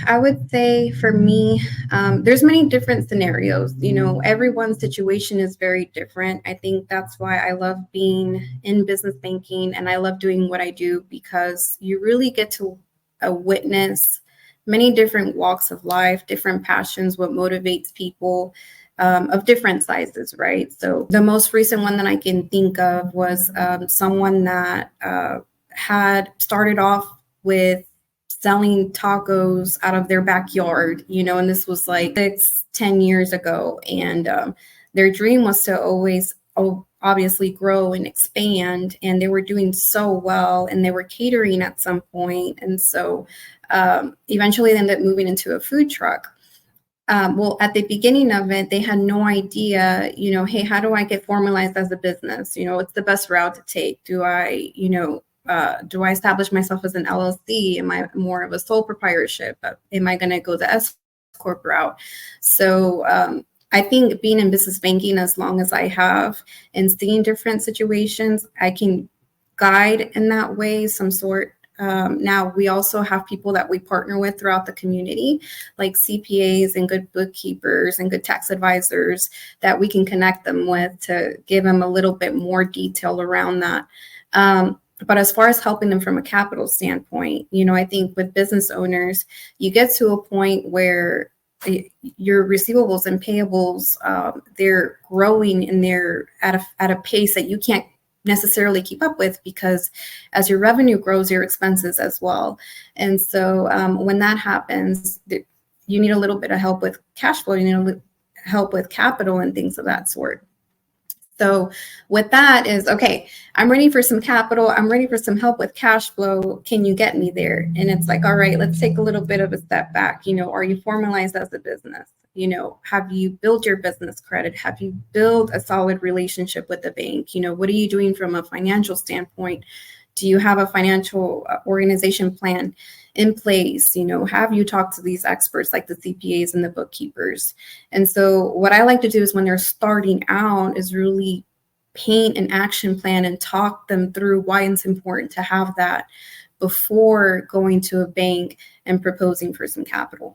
I would say for me, there's many different scenarios. Everyone's situation is very different. I think that's why I love being in business banking and I love doing what I do because you really get to witness many different walks of life, different passions, what motivates people of different sizes, right? So the most recent one that I can think of was someone that had started off with selling tacos out of their backyard, and this was like 10 years ago. And their dream was to always obviously grow and expand. And they were doing so well and they were catering at some point. And so eventually they ended up moving into a food truck. Well, at the beginning of it, they had no idea, hey, how do I get formalized as a business? What's the best route to take? Do I establish myself as an LLC? Am I more of a sole proprietorship? Am I going to go the S corp route? So I think being in business banking, as long as I have and seeing different situations, I can guide in that way some sort. Now, we also have people that we partner with throughout the community, like CPAs and good bookkeepers and good tax advisors that we can connect them with to give them a little bit more detail around that. But as far as helping them from a capital standpoint, I think with business owners, you get to a point where your receivables and payables, they're growing and they're at a pace that you can't necessarily keep up with, because as your revenue grows, your expenses as well. And so when that happens, you need a little bit of help with cash flow, you need a little help with capital and things of that sort. So with that is, okay, I'm ready for some capital. I'm ready for some help with cash flow. Can you get me there? And it's like, all right, let's take a little bit of a step back. Are you formalized as a business? Have you built your business credit? Have you built a solid relationship with the bank? What are you doing from a financial standpoint? Do you have a financial organization plan in place? Have you talked to these experts like the CPAs and the bookkeepers? And so what I like to do is when they're starting out is really paint an action plan and talk them through why it's important to have that before going to a bank and proposing for some capital.